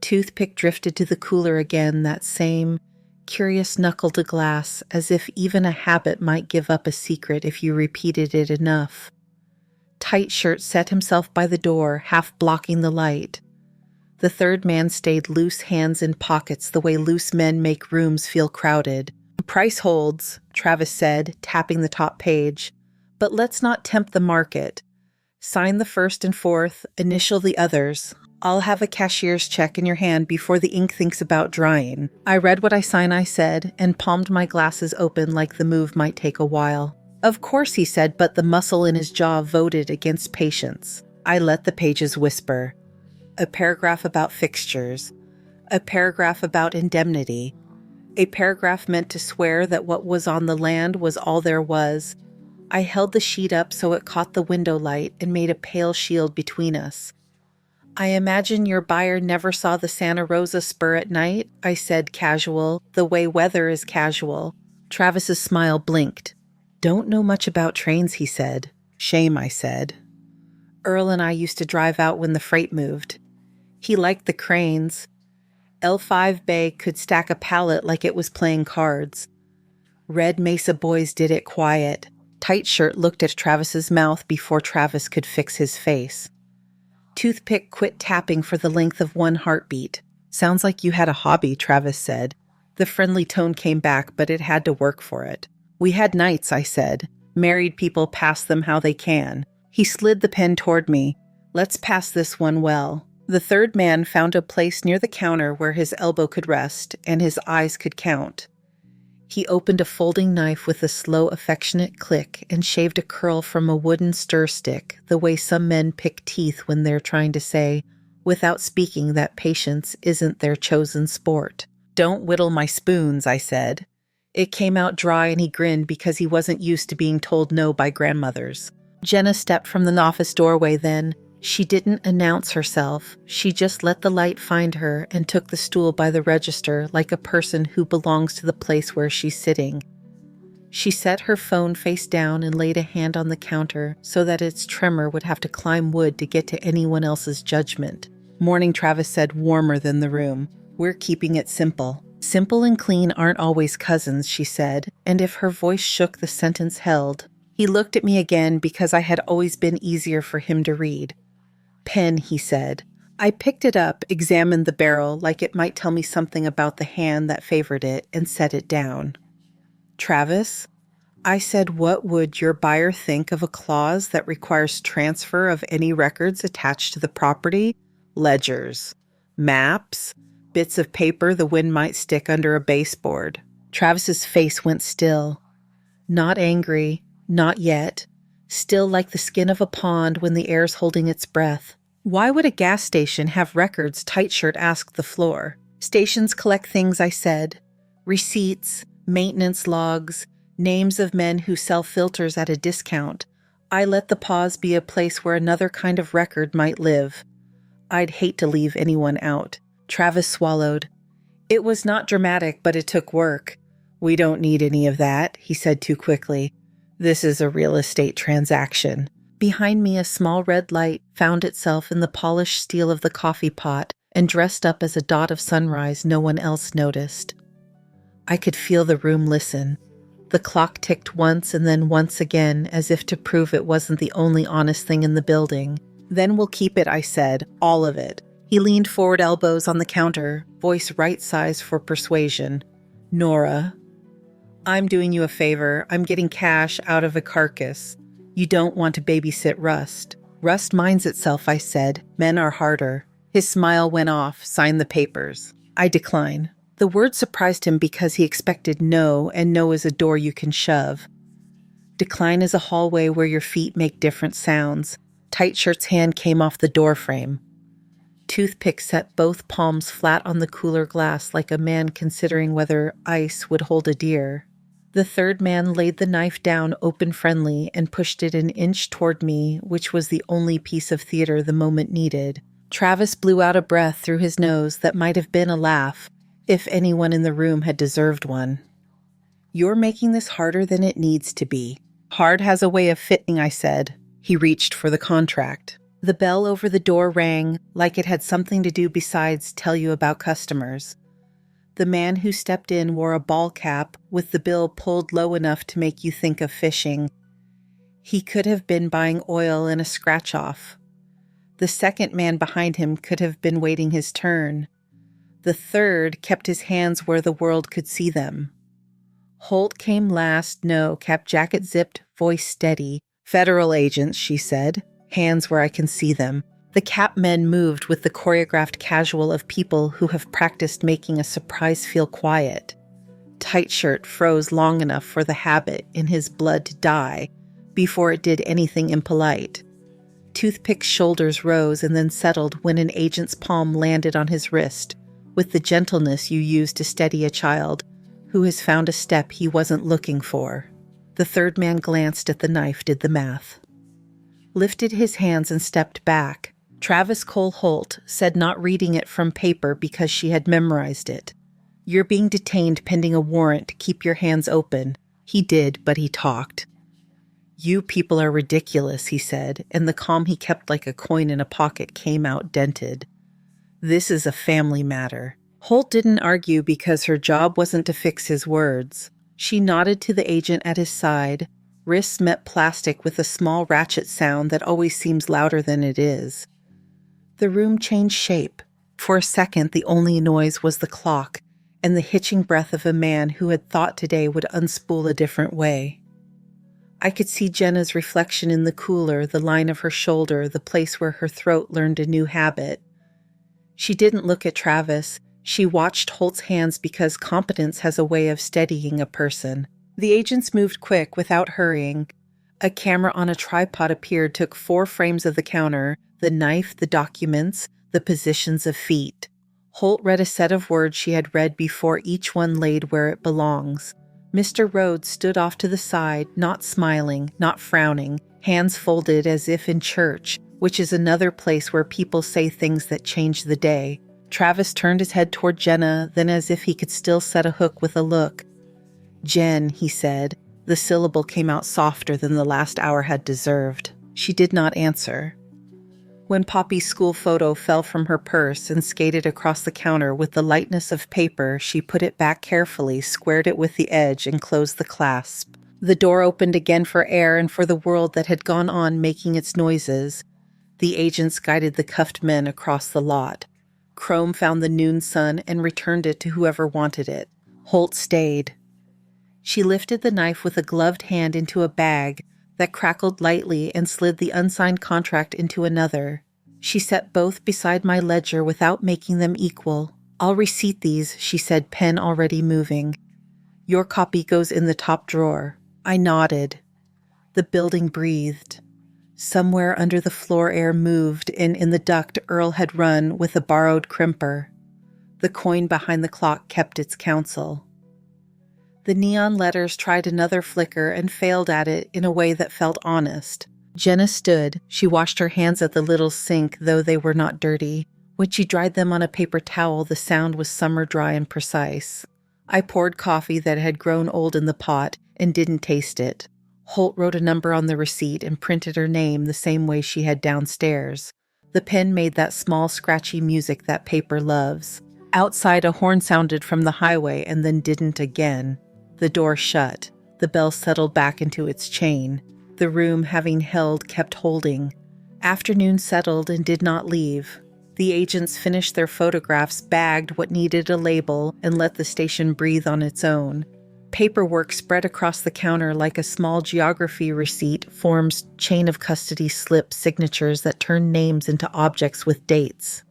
Toothpick drifted to the cooler again, that same curious knuckle to glass, as if even a habit might give up a secret if you repeated it enough. Tight Shirt set himself by the door, half blocking the light. The third man stayed loose hands in pockets the way loose men make rooms feel crowded. "Price holds," Travis said, tapping the top page. "But let's not tempt the market. Sign the first and fourth, initial the others. I'll have a cashier's check in your hand before the ink thinks about drying." I read what I signed, I said, and palmed my glasses open like the move might take a while. "Of course," he said, but the muscle in his jaw voted against patience. I let the pages whisper. A paragraph about fixtures. A paragraph about indemnity. A paragraph meant to swear that what was on the land was all there was. I held the sheet up so it caught the window light and made a pale shield between us. "I imagine your buyer never saw the Santa Rosa spur at night," I said, casual, the way weather is casual. Travis's smile blinked. "Don't know much about trains," he said. "Shame," I said. "Earl and I used to drive out when the freight moved. He liked the cranes. L5 Bay could stack a pallet like it was playing cards. Red Mesa boys did it quiet." Tight Shirt looked at Travis's mouth before Travis could fix his face. Toothpick quit tapping for the length of one heartbeat. "Sounds like you had a hobby," Travis said. The friendly tone came back, but it had to work for it. "We had nights," I said. "Married people pass them how they can." He slid the pen toward me. "Let's pass this one well." The third man found a place near the counter where his elbow could rest and his eyes could count. He opened a folding knife with a slow, affectionate click and shaved a curl from a wooden stir stick, the way some men pick teeth when they're trying to say, without speaking, that patience isn't their chosen sport. "Don't whittle my spoons," I said. It came out dry and he grinned because he wasn't used to being told no by grandmothers. Jenna stepped from the office doorway then. She didn't announce herself. She just let the light find her and took the stool by the register like a person who belongs to the place where she's sitting. She set her phone face down and laid a hand on the counter so that its tremor would have to climb wood to get to anyone else's judgment. "Morning," Travis said, warmer than the room. "We're keeping it simple." "Simple and clean aren't always cousins," she said, and if her voice shook, the sentence held. He looked at me again because I had always been easier for him to read. "Pen," he said. I picked it up, examined the barrel like it might tell me something about the hand that favored it, and set it down. "Travis," I said, "what would your buyer think of a clause that requires transfer of any records attached to the property? Ledgers, maps, bits of paper the wind might stick under a baseboard." Travis's face went still. Not angry, not yet. Still like the skin of a pond when the air's holding its breath. "Why would a gas station have records?" Tightshirt asked the floor. "Stations collect things," I said. "Receipts, maintenance logs, names of men who sell filters at a discount. I let the pause be a place where another kind of record might live. I'd hate to leave anyone out." Travis swallowed. "It was not dramatic, but it took work." "We don't need any of that," he said too quickly. "This is a real estate transaction." Behind me, a small red light found itself in the polished steel of the coffee pot and dressed up as a dot of sunrise no one else noticed. I could feel the room listen. The clock ticked once and then once again, as if to prove it wasn't the only honest thing in the building. "Then we'll keep it," I said, "all of it." He leaned forward, elbows on the counter, voice right size for persuasion. "Nora, I'm doing you a favor. I'm getting cash out of a carcass. You don't want to babysit Rust." "Rust minds itself," I said. "Men are harder." His smile went off. "Sign the papers." "I decline." The word surprised him because he expected no, and no is a door you can shove. Decline is a hallway where your feet make different sounds. Tightshirt's hand came off the doorframe. Toothpick set both palms flat on the cooler glass like a man considering whether ice would hold a deer. The third man laid the knife down open-friendly and pushed it an inch toward me, which was the only piece of theater the moment needed. Travis blew out a breath through his nose that might have been a laugh, if anyone in the room had deserved one. "You're making this harder than it needs to be." "Hard has a way of fitting," I said. He reached for the contract. The bell over the door rang, like it had something to do besides tell you about customers. The man who stepped in wore a ball cap with the bill pulled low enough to make you think of fishing. He could have been buying oil in a scratch-off. The second man behind him could have been waiting his turn. The third kept his hands where the world could see them. Holt came last, cap jacket zipped, voice steady. "Federal agents," she said, hands where I can see them. The cap men moved with the choreographed casual of people who have practiced making a surprise feel quiet. Tightshirt froze long enough for the habit in his blood to die before it did anything impolite. Toothpick's shoulders rose and then settled when an agent's palm landed on his wrist, with the gentleness you use to steady a child who has found a step he wasn't looking for. The third man glanced at the knife, did the math. Lifted his hands and stepped back. Travis Cole Holt said, not reading it from paper because she had memorized it. "You're being detained pending a warrant. Keep your hands open." He did, but he talked. "You people are ridiculous," he said, and the calm he kept like a coin in a pocket came out dented. "This is a family matter." Holt didn't argue because her job wasn't to fix his words. She nodded to the agent at his side. Wrists met plastic with a small ratchet sound that always seems louder than it is. The room changed shape. For a second, the only noise was the clock and the hitching breath of a man who had thought today would unspool a different way. I could see Jenna's reflection in the cooler, the line of her shoulder, the place where her throat learned a new habit. She didn't look at Travis. She watched Holt's hands because competence has a way of steadying a person. The agents moved quick without hurrying. A camera on a tripod appeared, took 4 frames of the counter, the knife, the documents, the positions of feet. Holt read a set of words she had read before, each one laid where it belongs. Mr. Rhodes stood off to the side, not smiling, not frowning, hands folded as if in church, which is another place where people say things that change the day. Travis turned his head toward Jenna, then as if he could still set a hook with a look. "Jen," he said. The syllable came out softer than the last hour had deserved. She did not answer. When Poppy's school photo fell from her purse and skated across the counter with the lightness of paper, she put it back carefully, squared it with the edge, and closed the clasp. The door opened again for air and for the world that had gone on making its noises. The agents guided the cuffed men across the lot. Chrome found the noon sun and returned it to whoever wanted it. Holt stayed. She lifted the knife with a gloved hand into a bag that crackled lightly and slid the unsigned contract into another. She set both beside my ledger without making them equal. "I'll receipt these," she said, pen already moving. "Your copy goes in the top drawer." I nodded. The building breathed. Somewhere under the floor air moved, and in the duct Earl had run with a borrowed crimper. The coin behind the clock kept its counsel. The neon letters tried another flicker and failed at it in a way that felt honest. Jenna stood. She washed her hands at the little sink, though they were not dirty. When she dried them on a paper towel, the sound was summer dry and precise. I poured coffee that had grown old in the pot and didn't taste it. Holt wrote a number on the receipt and printed her name the same way she had downstairs. The pen made that small, scratchy music that paper loves. Outside, a horn sounded from the highway and then didn't again. The door shut. The bell settled back into its chain. The room, having held, kept holding. Afternoon settled and did not leave. The agents finished their photographs, bagged what needed a label, and let the station breathe on its own. Paperwork spread across the counter like a small geography receipt forms chain of custody slip signatures that turn names into objects with dates.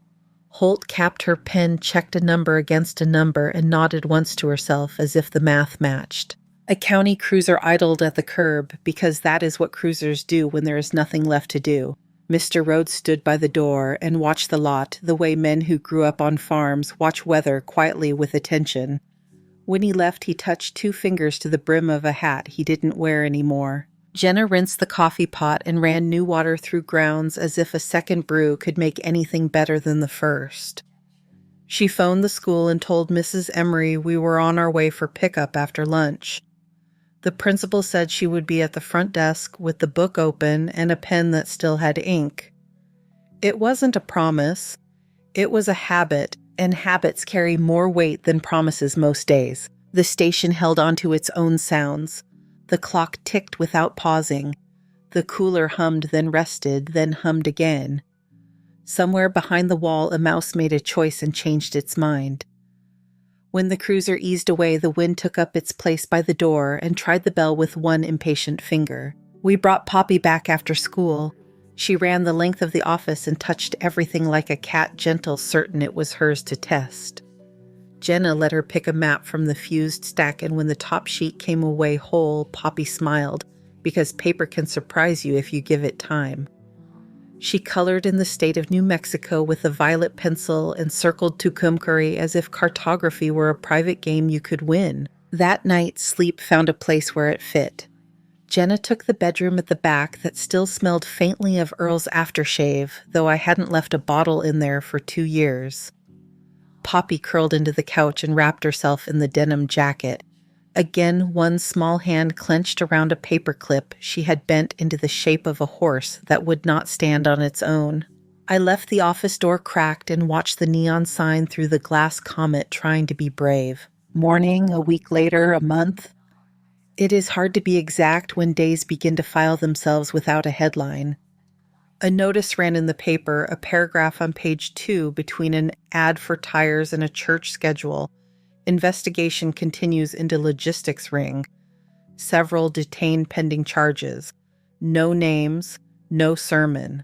Holt capped her pen, checked a number against a number, and nodded once to herself as if the math matched. A county cruiser idled at the curb, because that is what cruisers do when there is nothing left to do. Mr. Rhodes stood by the door and watched the lot the way men who grew up on farms watch weather quietly with attention. When he left, he touched 2 fingers to the brim of a hat he didn't wear anymore. Jenna rinsed the coffee pot and ran new water through grounds as if a second brew could make anything better than the first. She phoned the school and told Mrs. Emery we were on our way for pickup after lunch. The principal said she would be at the front desk with the book open and a pen that still had ink. It wasn't a promise. It was a habit, and habits carry more weight than promises most days. The station held on to its own sounds. The clock ticked without pausing. The cooler hummed, then rested, then hummed again. Somewhere behind the wall, a mouse made a choice and changed its mind. When the cruiser eased away, the wind took up its place by the door and tried the bell with one impatient finger. We brought Poppy back after school. She ran the length of the office and touched everything like a cat, gentle, certain it was hers to test. Jenna let her pick a map from the fused stack, and when the top sheet came away whole, Poppy smiled, because paper can surprise you if you give it time. She colored in the state of New Mexico with a violet pencil and circled Tucumcari as if cartography were a private game you could win. That night, sleep found a place where it fit. Jenna took the bedroom at the back that still smelled faintly of Earl's aftershave, though I hadn't left a bottle in there for 2 years. Poppy curled into the couch and wrapped herself in the denim jacket. Again, one small hand clenched around a paper clip she had bent into the shape of a horse that would not stand on its own. I left the office door cracked and watched the neon sign through the glass comet, trying to be brave. Morning, a week later, a month. It is hard to be exact when days begin to file themselves without a headline. A notice ran in the paper, a paragraph on page 2 between an ad for tires and a church schedule. Investigation continues into logistics ring. Several detained pending charges. No names, no sermon.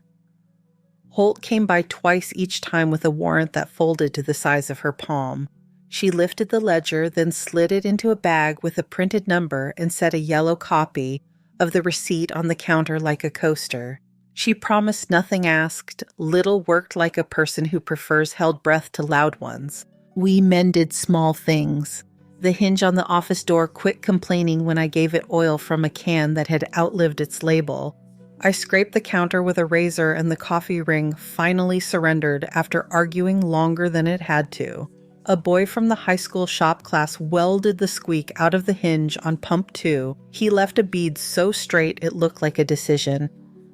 Holt came by twice each time with a warrant that folded to the size of her palm. She lifted the ledger, then slid it into a bag with a printed number and set a yellow copy of the receipt on the counter like a coaster. She promised nothing asked, little worked like a person who prefers held breath to loud ones. We mended small things. The hinge on the office door quit complaining when I gave it oil from a can that had outlived its label. I scraped the counter with a razor, and the coffee ring finally surrendered after arguing longer than it had to. A boy from the high school shop class welded the squeak out of the hinge on pump 2. He left a bead so straight it looked like a decision.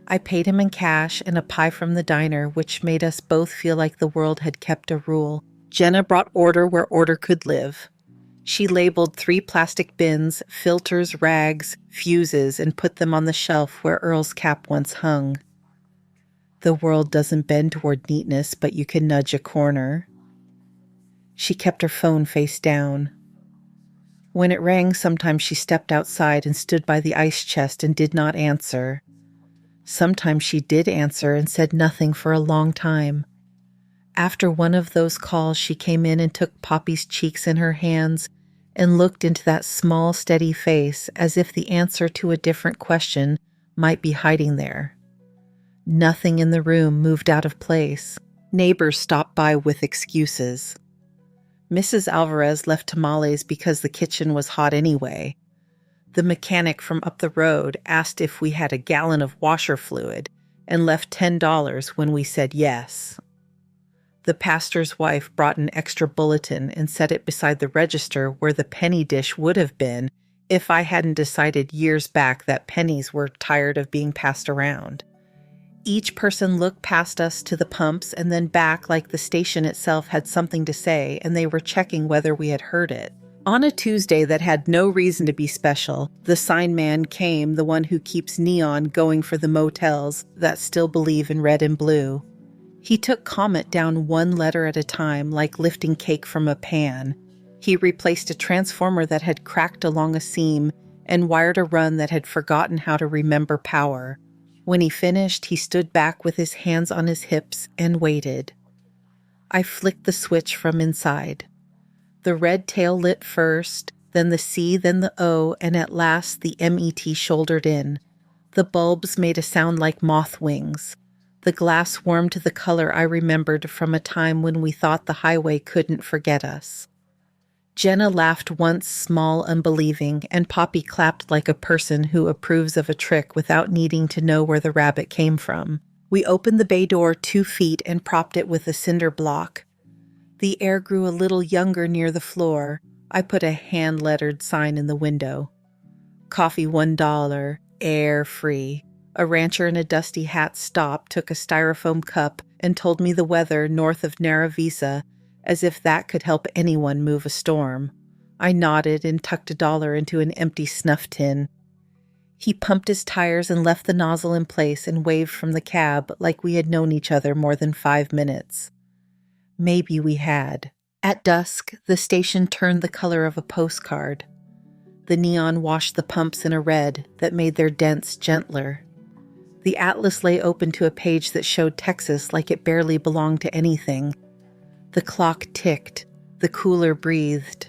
I paid him in cash and a pie from the diner, which made us both feel like the world had kept a rule. Jenna brought order where order could live. She labeled 3 plastic bins, filters, rags, fuses, and put them on the shelf where Earl's cap once hung. The world doesn't bend toward neatness, but you can nudge a corner. She kept her phone face down. When it rang, sometimes she stepped outside and stood by the ice chest and did not answer. Sometimes she did answer and said nothing for a long time. After one of those calls, she came in and took Poppy's cheeks in her hands and looked into that small, steady face as if the answer to a different question might be hiding there. Nothing in the room moved out of place. Neighbors stopped by with excuses. Mrs. Alvarez left tamales because the kitchen was hot anyway. The mechanic from up the road asked if we had a gallon of washer fluid and left $10 when we said yes. The pastor's wife brought an extra bulletin and set it beside the register where the penny dish would have been if I hadn't decided years back that pennies were tired of being passed around. Each person looked past us to the pumps and then back like the station itself had something to say and they were checking whether we had heard it. On a Tuesday that had no reason to be special, the sign man came, the one who keeps neon going for the motels that still believe in red and blue. He took Comet down one letter at a time, like lifting cake from a pan. He replaced a transformer that had cracked along a seam and wired a run that had forgotten how to remember power. When he finished, he stood back with his hands on his hips and waited. I flicked the switch from inside. The red tail lit first, then the C, then the O, and at last the MET shouldered in. The bulbs made a sound like moth wings. The glass warmed to the color I remembered from a time when we thought the highway couldn't forget us. Jenna laughed once, small, unbelieving, and Poppy clapped like a person who approves of a trick without needing to know where the rabbit came from. We opened the bay door 2 feet and propped it with a cinder block. The air grew a little younger near the floor. I put a hand-lettered sign in the window. Coffee $1, air free. A rancher in a dusty hat stopped, took a styrofoam cup, and told me the weather north of Naravisa, as if that could help anyone move a storm. I nodded and tucked $1 into an empty snuff tin. He pumped his tires and left the nozzle in place and waved from the cab like we had known each other more than 5 minutes. Maybe we had. At dusk, the station turned the color of a postcard. The neon washed the pumps in a red that made their dents gentler. The atlas lay open to a page that showed Texas like it barely belonged to anything. The clock ticked. The cooler breathed.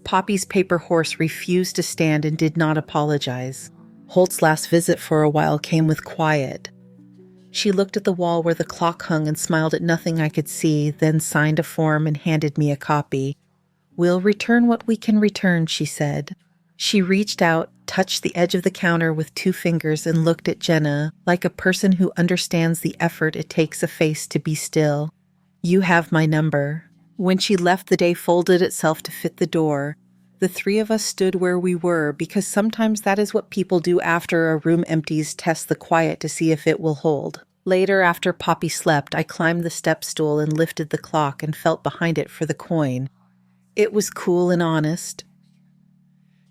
Poppy's paper horse refused to stand and did not apologize. Holt's last visit for a while came with quiet. She looked at the wall where the clock hung and smiled at nothing I could see, then signed a form and handed me a copy. "We'll return what we can return," she said. She reached out, touched the edge of the counter with 2 fingers, and looked at Jenna like a person who understands the effort it takes a face to be still. "You have my number." When she left, the day folded itself to fit the door. The 3 of us stood where we were because sometimes that is what people do after a room empties, test the quiet to see if it will hold. Later, after Poppy slept, I climbed the step stool and lifted the clock and felt behind it for the coin. It was cool and honest.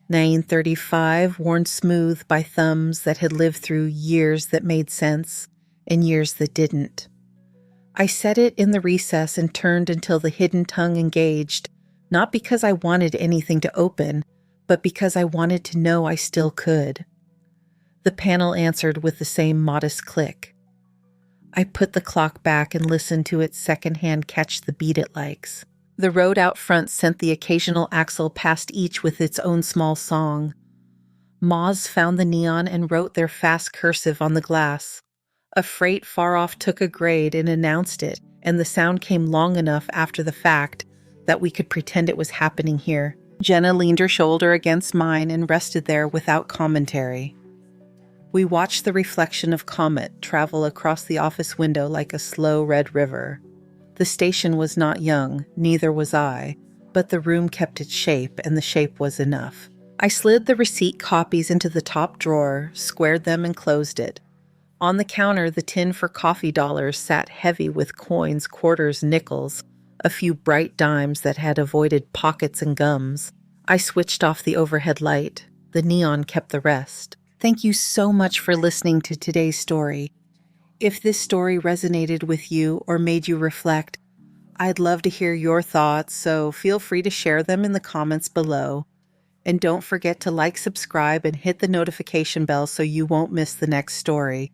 9:35, worn smooth by thumbs that had lived through years that made sense and years that didn't. I set it in the recess and turned until the hidden tongue engaged, not because I wanted anything to open, but because I wanted to know I still could. The panel answered with the same modest click. I put the clock back and listened to its second-hand catch the beat it likes. The road out front sent the occasional axle past each with its own small song. Moths found the neon and wrote their fast cursive on the glass. A freight far off took a grade and announced it, and the sound came long enough after the fact that we could pretend it was happening here. Jenna leaned her shoulder against mine and rested there without commentary. We watched the reflection of Comet travel across the office window like a slow red river. The station was not young, neither was I, but the room kept its shape, and the shape was enough. I slid the receipt copies into the top drawer, squared them, and closed it. On the counter, the tin for coffee dollars sat heavy with coins, quarters, nickels, a few bright dimes that had avoided pockets and gums. I switched off the overhead light. The neon kept the rest. Thank you so much for listening to today's story. If this story resonated with you or made you reflect, I'd love to hear your thoughts, so feel free to share them in the comments below. And don't forget to like, subscribe, and hit the notification bell so you won't miss the next story.